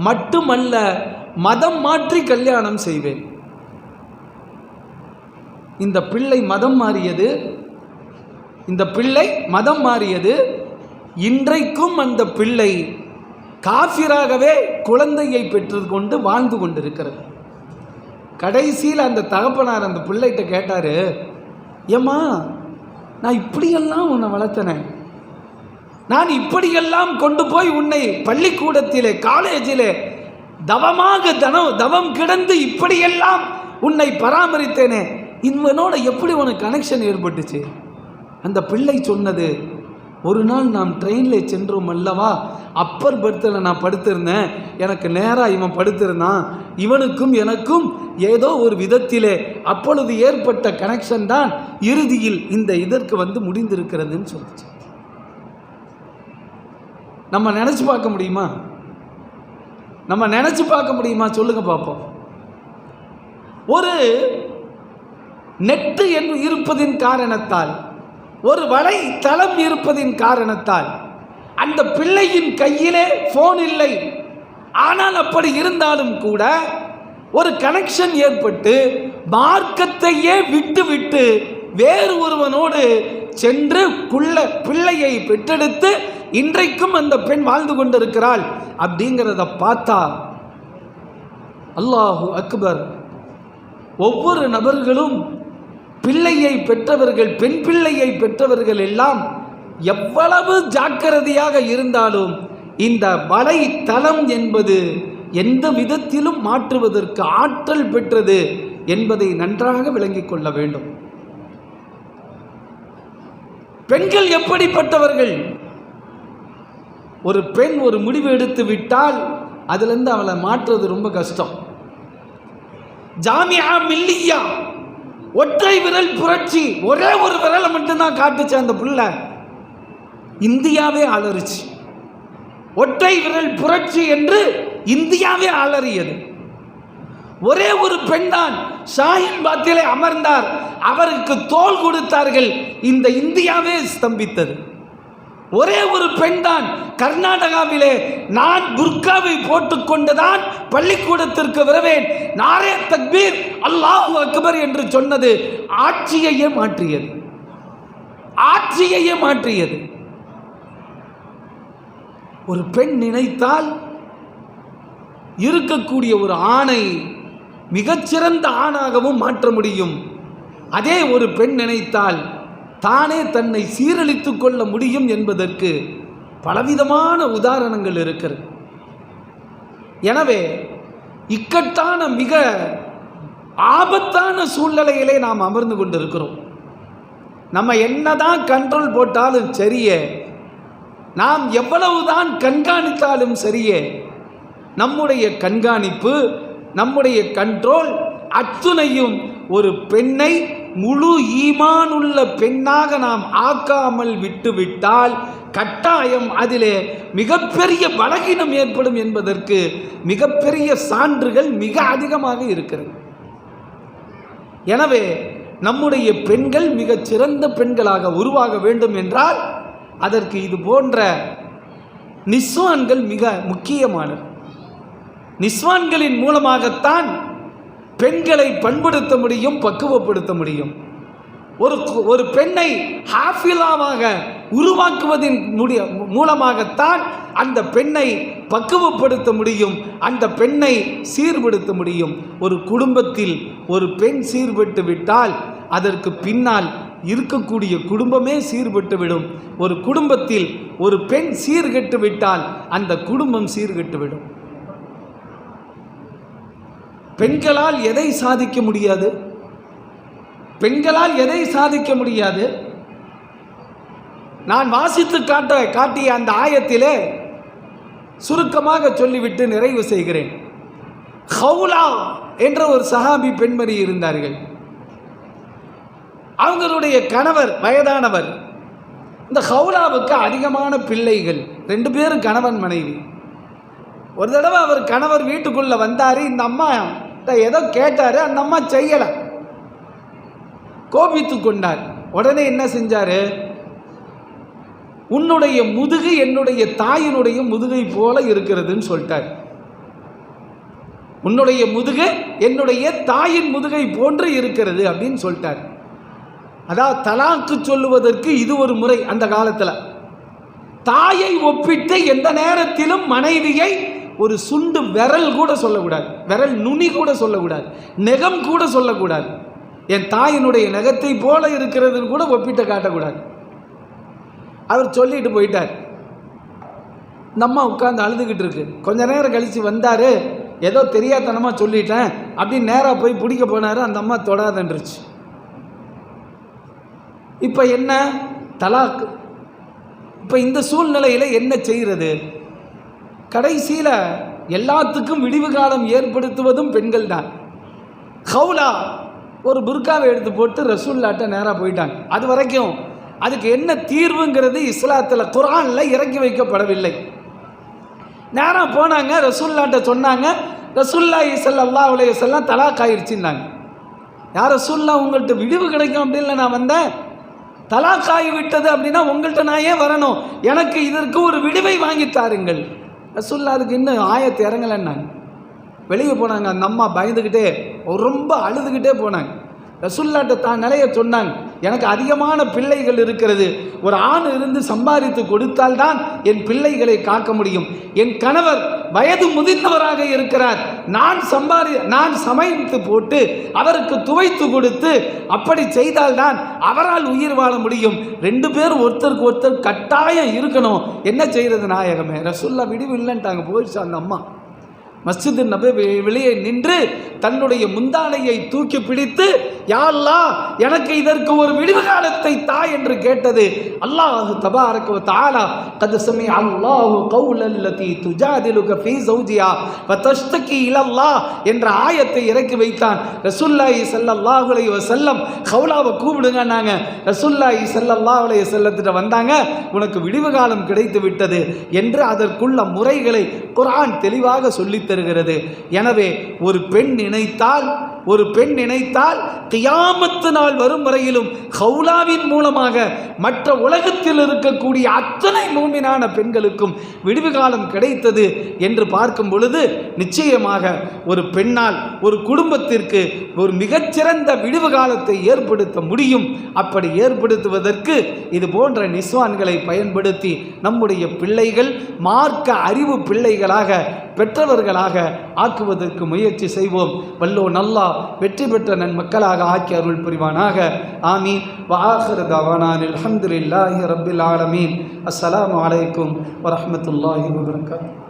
மட்டுமல்ல, மதம் மாற்றி கல்யாணம் செய்வேன். இந்த பிள்ளை மதம் மாறியது. இன்றைக்கும் அந்த பிள்ளை காஃபிராகவே குழந்தையை பெற்றுக்கொண்டு வாழ்ந்து கொண்டிருக்கிறது. கடைசியில் அந்த தகப்பனார் அந்த பிள்ளைகிட்ட கேட்டார், ஏம்மா, நான் இப்படியெல்லாம் உன்னை வளர்த்தனேன், நான் இப்படியெல்லாம் கொண்டு போய் உன்னை பள்ளிக்கூடத்திலே காலேஜிலே தவம் கிடந்து இப்படியெல்லாம் உன்னை பராமரித்தேனே, இவனோட எப்படி உனக்கு கனெக்ஷன் ஏற்பட்டுச்சு? அந்த பிள்ளை சொன்னது, ஒரு நாள் நாம் ட்ரெயினில் சென்றோம் அல்லவா, அப்பர் பர்த்தில் நான் படுத்திருந்தேன், எனக்கு நேராக இவன் படுத்திருந்தான், இவனுக்கும் எனக்கும் ஏதோ ஒரு விதத்திலே அப்பொழுது ஏற்பட்ட கனெக்ஷன் தான் இறுதியில் இந்த இதற்கு வந்து முடிந்திருக்கிறதுன்னு சொல்லிச்சு. நம்ம நினச்சி பார்க்க முடியுமா? சொல்லுங்க பார்ப்போம். ஒரு நெட்டு என்று இருப்பதின் காரணத்தால், ஒரு வலை தளம் இருப்பதின் காரணத்தால் அந்த பிள்ளையின் கையிலே போன் இல்லை. ஆனால் அப்படி இருந்தாலும் கூட ஒரு கனெக்ஷன் ஏற்பட்டு மார்க்கத்தையே விட்டு வேறு ஒருவனோடு சென்று பிள்ளையை பெற்றெடுத்து இன்றைக்கும் அந்த பெண் வாழ்ந்து கொண்டிருக்கிறாள். அப்படிங்கிறத பார்த்தா அல்லாஹு அக்பர். ஒவ்வொரு நபர்களும் பிள்ளையை பெற்றவர்கள், பெண் பிள்ளையை பெற்றவர்கள் எல்லாம் எவ்வளவு ஜாக்கிரதையாக இருந்தாலும் இந்த வலை தளம் என்பது எந்த விதத்திலும் மாற்றுவதற்கு ஆற்றல் பெற்றது என்பதை நன்றாக விளங்கிக் கொள்ள வேண்டும். பெண்கள் எப்படிப்பட்டவர்கள்? ஒரு பெண் ஒரு முடிவு எடுத்து விட்டால் அதிலிருந்து அவளை மாற்றுவது ரொம்ப கஷ்டம். ஜாமியா மில்லியா, ஒற்றை விரல் புரட்சி, ஒரே ஒரு விரலை மட்டும்தான் காட்டுச்சு அந்த புள்ள, இந்தியாவே அலறிச்சு. ஒற்றை விரல் புரட்சி என்று இந்தியாவே அலறியது. ஒரே ஒரு பெண் தான் ஷாஹின் பாத்திலே அமர்ந்தார், அவருக்கு தோள் கொடுத்தார்கள், இந்த இந்தியாவே ஸ்தம்பித்தது. ஒரே ஒரு பெண் தான் கர்நாடகாவிலே நான் புர்காவை போட்டுக்கொண்டுதான் பள்ளிக்கூடத்திற்கு வருவேன், நாரே தக்பீர் அல்லாஹு அக்பர் என்று சொன்னது ஆட்சியையே மாற்றியது. ஒரு பெண் நினைத்தால் இருக்கக்கூடிய ஒரு ஆணை மிகச்சிறந்த ஆணாகவும் மாற்ற முடியும். அதே ஒரு பெண் நினைத்தால் தானே தன்னை சீரழித்துக் கொள்ள முடியும் என்பதற்கு பலவிதமான உதாரணங்கள் இருக்கிறது. எனவே இக்கட்டான மிக ஆபத்தான சூழ்நிலையிலே நாம் அமர்ந்து கொண்டிருக்கிறோம். நம்ம என்னதான் கண்ட்ரோல் போட்டாலும் சரியே, நாம் எவ்வளவுதான் கண்காணித்தாலும் சரியே, நம்முடைய கண்காணிப்பு, நம்முடைய கண்ட்ரோல் அத்துணையும் ஒரு பெண்ணை முழு ஈமானுள்ள பெண்ணாக நாம் ஆக்காமல் விட்டுவிட்டால் கட்டாயம் அதிலே மிகப்பெரிய பலகீனம் ஏற்படும் என்பதற்கு மிகப்பெரிய சான்றுகள் மிக அதிகமாக இருக்கிறது. எனவே நம்முடைய பெண்கள் மிகச் சிறந்த பெண்களாக உருவாக வேண்டும் என்றால் அதற்கு இது போன்ற நிஸ்வான்கள் மிக முக்கியமானது. நிஸ்வான்களின் மூலமாகத்தான் பெண்களை பண்படுத்த முடியும், பக்குவப்படுத்த முடியும். ஒரு பெண்ணை ஹாஃபிலாவாக உருவாக்குவதின் மூலமாகத்தான் அந்த பெண்ணை பக்குவப்படுத்த முடியும், அந்த பெண்ணை சீர்படுத்த முடியும். ஒரு குடும்பத்தில் ஒரு பெண் சீர்பட்டு விட்டால் அதற்கு பின்னால் இருக்கக்கூடிய குடும்பமே சீர்பட்டுவிடும். ஒரு குடும்பத்தில் ஒரு பெண் சீர்கெட்டு விட்டால் அந்த குடும்பம் சீர்கெட்டுவிடும். பெண்களால் எதை சாதிக்க முடியாது? நான் வாசித்து காட்டிய அந்த ஆயத்திலே சுருக்கமாக சொல்லிவிட்டு நிறைவு செய்கிறேன். ஹவுலா என்ற ஒரு சஹாபி பெண்மணி இருந்தார்கள். அவங்களுடைய கணவர் வயதானவர். இந்த ஹவுலாவுக்கு அதிகமான பிள்ளைகள், 2 பேரும் கணவன் மனைவி. ஒரு தடவை அவர் கணவர் வீட்டுக்குள்ள வந்தார். இந்த அம்மா ஏதோ கேட்டாரு, அந்த அம்மா செய்யலை, கோபித்து கொண்டார். உடனே என்ன செஞ்சாரு, உன்னுடைய முதுகு என்னுடைய தாயினுடைய முதுகை போல இருக்கிறதுன்னு சொல்லிட்டார். உன்னுடைய முதுகு என்னுடைய தாயின் முதுகை போன்று இருக்கிறது அப்படின்னு சொல்லிட்டார். அதாவது தலாக்கு சொல்லுவதற்கு இது ஒரு முறை. அந்த காலத்தில் தாயை ஒப்பிட்டு எந்த நேரத்திலும் மனைவியை ஒரு சுண்டு விரல் கூட சொல்லக்கூடாது, விரல் நுனி கூட சொல்லக்கூடாது, நெகம் கூட சொல்லக்கூடாது. என் தாயினுடைய நெகத்தை போல இருக்கிறதுன்னு கூட ஒப்பிட்டு காட்டக்கூடாது. அவர் சொல்லிட்டு போயிட்டார். இந்த அம்மா உட்காந்து அழுதுகிட்டு இருக்கு. கொஞ்ச நேரம் கழித்து வந்தார். ஏதோ தெரியாதனமாக சொல்லிட்டேன் அப்படின்னு நேராக போய் பிடிக்க போனார். அந்த அம்மா தொடாதன்றுச்சு. இப்போ என்ன தலாக்கு? இப்போ இந்த சூழ்நிலையில் என்ன செய்கிறது? கடைசியில் எல்லாத்துக்கும் விடிவு காலம் ஏற்படுத்துவதும் பெண்கள் தான். ஹவுலா ஒரு புர்காவை எடுத்து போட்டு ரசூல்லாட்ட நேராக போயிட்டாங்க. அது வரைக்கும் அதுக்கு என்ன தீர்வுங்கிறது இஸ்லாத்தில் குர்ஆனில் இறக்கி வைக்கப்படவில்லை. நேராக போனாங்க, ரசூல்லாட்ட சொன்னாங்க. ரசூலுல்லாஹி ஸல்லல்லாஹு அலைஹி வஸல்லம் தலாக் ஆயிடுச்சுன்னாங்க. யார் ரசூல்லா, உங்கள்கிட்ட விடிவு கிடைக்கும் அப்படின்னு நான் வந்தேன். தலாக் ஆகிவிட்டது அப்படின்னா உங்கள்கிட்ட நான் ஏன் வரணும்? எனக்கு இதற்கு ஒரு விடுவை வாங்கி தாருங்கள். ரசூல்லா அதுக்கு இன்னும் ஆயத்து இறங்கலைன்னாங்க. வெளியே போனாங்க. அந்த அம்மா பயந்துக்கிட்டே ரொம்ப அழுதுகிட்டே போனாங்க. ரசூல்லாட்ட தான் நிலைய சொன்னாங்க. எனக்கு அதிகமான பிள்ளைகள் இருக்கிறது. ஒரு ஆண் இருந்து சம்பாதித்து கொடுத்தால்தான் என் பிள்ளைகளை காக்க முடியும். என் கணவர் வயது முதிர்ந்தவராக இருக்கிறார். நான் சமைத்து போட்டு அவருக்கு துவைத்து கொடுத்து அப்படி செய்தால்தான் அவரால் உயிர் வாழ முடியும். 2 பேரும் ஒருத்தருக்கு ஒருத்தர் கட்டாயம் இருக்கணும். என்ன செய்கிறது நாயகமே? ரசூல்லா விடிவு இல்லைன்ட்டாங்க. போயிடுச்சு. அந்த அம்மா மஸ்ஜிது நபவி வெளியே நின்று தன்னுடைய முந்தானையை தூக்கி பிடித்து, யா அல்லாஹ், எனக்கு இதற்கு ஒரு விடிவு காலத்தை தா என்று கேட்டது. அல்லாஹ் தபாரக வ தஆலா கத் சமி அல்லாஹு கௌலல்லதி துஜாதிலுக ஃபீ ஸௌஜிஹா வ தஷ்தகி இலல்லாஹ் என்ற ஆயத்தை இறக்கி வைத்தான். ரசூலுல்லாஹி ஸல்லல்லாஹு அலைஹி வஸல்லம் கௌலாவை கூப்பிடுங்கன்னாங்க. ரசூலுல்லாஹி ஸல்லல்லாஹு அலைஹி வஸல்லத்திட்ட வந்தாங்க. உனக்கு விடிவு காலம் கிடைத்து விட்டது என்று அதற்குள்ள முறைகளை குர்ஆன் தெளிவாக சொல்லி தருகிறது. எனவே ஒரு பெண் நினைத்தால் கியாமத்து நாள் வரும் வரையிலும் ஹவுலாவின் மூலமாக மற்ற உலகத்தில் இருக்கக்கூடிய அத்தனை மூமினான பெண்களுக்கும் விடுவு காலம் கிடைத்தது என்று பார்க்கும் பொழுது நிச்சயமாக ஒரு பெண்ணால் ஒரு குடும்பத்திற்கு ஒரு மிகச்சிறந்த விடுவு காலத்தை ஏற்படுத்த முடியும். அப்படி ஏற்படுத்துவதற்கு இது போன்ற நிஸ்வான்களை பயன்படுத்தி நம்முடைய பிள்ளைகள் மார்க்க அறிவு பிள்ளைகளாக பெற்றவர்களாக ஆக்குவதற்கு முயற்சி செய்வோம். வல்லோன் அல்லாஹ் வெற்றி பெற்ற நன்மக்களாக ஆக்கி அருள் புரிவானாக. ஆமீன். வ ஆகிரு தஅவானா அல்ஹம்துலில்லாஹி ரப்பில் ஆலமீன். அஸ்ஸலாமு அலைக்கும் வ ரஹ்மத்துல்லாஹி வ பரகாத்துஹு.